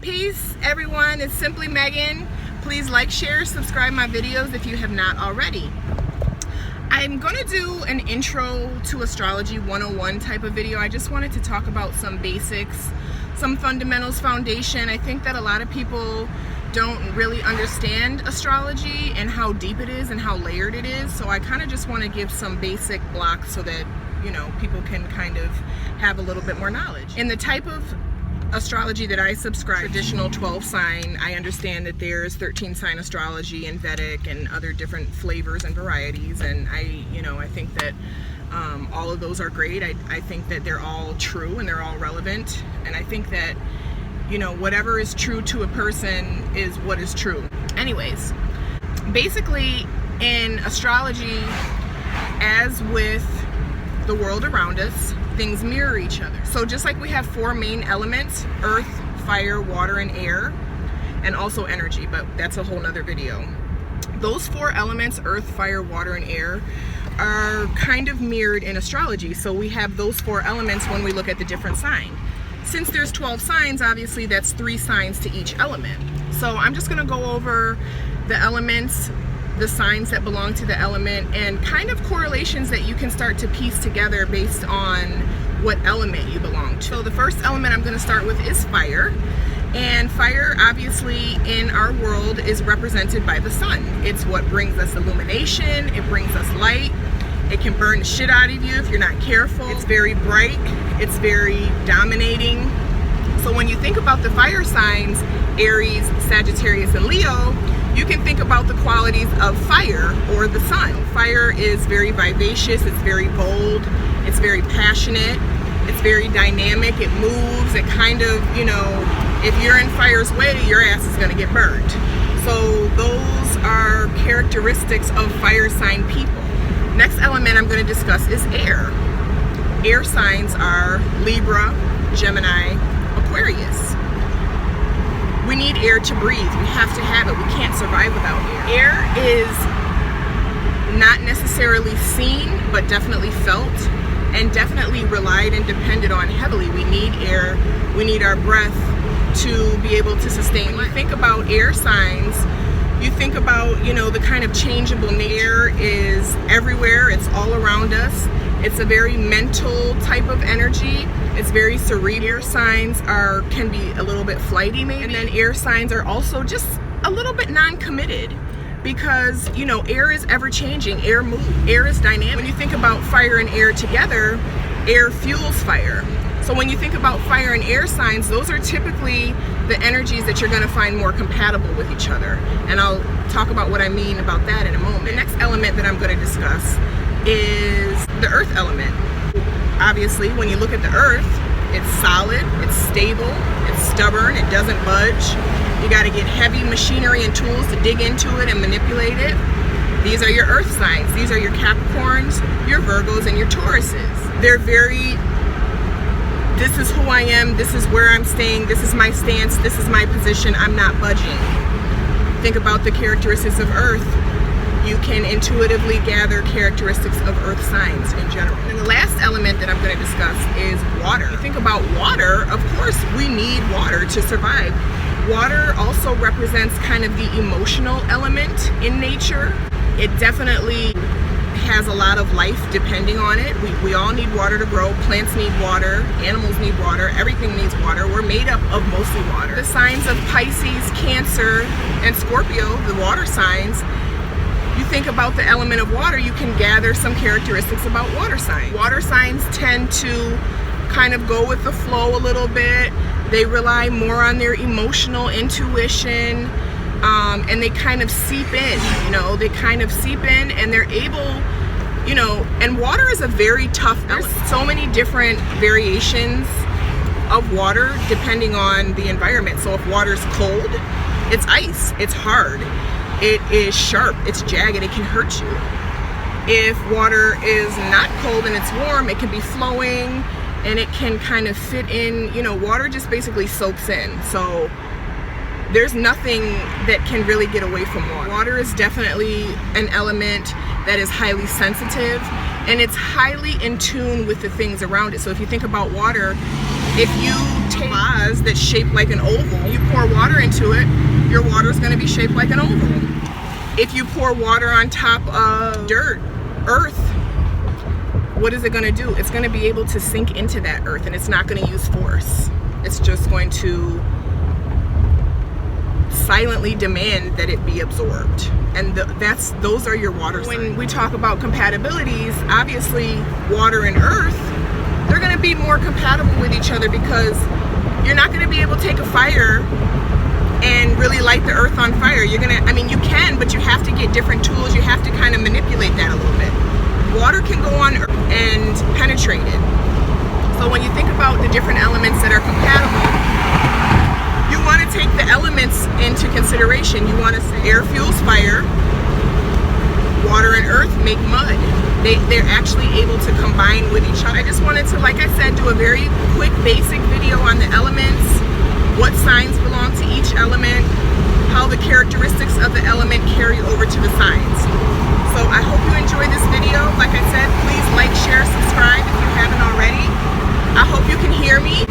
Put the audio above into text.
Peace everyone, it's Simply Megan. Please like, share, subscribe my videos if you have not already. I'm going to do an intro to astrology 101 type of video. I just wanted to talk about some basics, some fundamentals, foundation. I think that a lot of people don't really understand astrology and how deep it is and how layered it is. So I kind of just want to give some basic blocks so that, you know, people can kind of have a little bit more knowledge. In the type of astrology that I subscribe, traditional 12 sign, I understand that there's 13 sign astrology and Vedic and other different flavors and varieties, and I think that all of those are great. I think that they're all true and they're all relevant, and I think that, you know, whatever is true to a person is what is true. Anyways, basically in astrology, as with the world around us, things mirror each other. So just like we have four main elements: earth, fire, water, and air, and also energy, but that's a whole nother video. Those four elements, earth, fire, water, and air, are kind of mirrored in astrology. So we have those four elements when we look at the different sign. Since there's 12 signs, obviously that's 3 signs to each element. So I'm just gonna go over the elements, the signs that belong to the element, and kind of correlations that you can start to piece together based on what element you belong to. So the first element I'm going to start with is fire. And fire, obviously, in our world is represented by the sun. It's what brings us illumination, it brings us light. It can burn the shit out of you if you're not careful. It's very bright, it's very dominating. So when you think about the fire signs, Aries, Sagittarius, and Leo, you can think about the qualities of fire or the sun. Fire is very vivacious, it's very bold, it's very passionate, it's very dynamic, it moves, it kind of, you know, if you're in fire's way, your ass is gonna get burned. So those are characteristics of fire sign people. Next element I'm gonna discuss is air. Air signs are Libra, Gemini, Aquarius. We need air to breathe. We have to have it. We can't survive without air. Air is not necessarily seen, but definitely felt and definitely relied and depended on heavily. We need air. We need our breath to be able to sustain. When you think about air signs, you think about, you know, the kind of changeable nature. Air is everywhere. It's all around us. It's a very mental type of energy. It's very cerebral. Air signs can be a little bit flighty maybe. And then air signs are also just a little bit non-committed because, you know, air is ever changing. Air moves. Air is dynamic. When you think about fire and air together, air fuels fire. So when you think about fire and air signs, those are typically the energies that you're going to find more compatible with each other. And I'll talk about what I mean about that in a moment. The next element that I'm going to discuss is the earth element. Obviously, when you look at the earth, it's solid, it's stable, it's stubborn, it doesn't budge. You got to get heavy machinery and tools to dig into it and manipulate it. These are your earth signs. These are your Capricorns, your Virgos, and your Tauruses. They're very, this is who I am, this is where I'm staying, this is my stance, this is my position, I'm not budging. Think about the characteristics of earth. You can intuitively gather characteristics of earth signs in general. And the last element that I'm going to discuss is water. You think about water, of course we need water to survive. Water also represents kind of the emotional element in nature. It definitely has a lot of life depending on it. We all need water to grow. Plants need water, animals need water, everything needs water. We're made up of mostly water. The signs of Pisces, Cancer, and Scorpio, the water signs, you think about the element of water, you can gather some characteristics about water signs. Water signs tend to kind of go with the flow a little bit. They rely more on their emotional intuition, and they kind of seep in, you know, they kind of seep in and they're able, you know, and water is a very tough element. There's so many different variations of water depending on the environment. So if water's cold, it's ice, it's hard. It is sharp, it's jagged, it can hurt you. If water is not cold and it's warm, it can be flowing and it can kind of fit in, you know, water just basically soaks in. So there's nothing that can really get away from water. Water is definitely an element that is highly sensitive and it's highly in tune with the things around it. So if you think about water, If you take a vase that's shaped like an oval, you pour water into it, your water is going to be shaped like an oval. If you pour water on top of dirt, earth, what is it going to do? It's going to be able to sink into that earth, and it's not going to use force. It's just going to silently demand that it be absorbed. And those are your water signs. When we talk about compatibilities, obviously water and earth, they're going to be more compatible with each other, because you're not going to be able to take a fire and really light the earth on fire. You're gonna, I mean, you can, but you have to get different tools. You have to kind of manipulate that a little bit. Water can go on earth and penetrate it. So when you think about the different elements that are compatible, you want to take the elements into consideration. You want to say air fuels fire, water and earth make mud. They're actually able to combine with each other. I just wanted to, like I said, do a very quick basic video on the elements, what signs belong to each element, how the characteristics of the element carry over to the signs. So I hope you enjoy this video. Like I said, please like, share, subscribe if you haven't already. I hope you can hear me.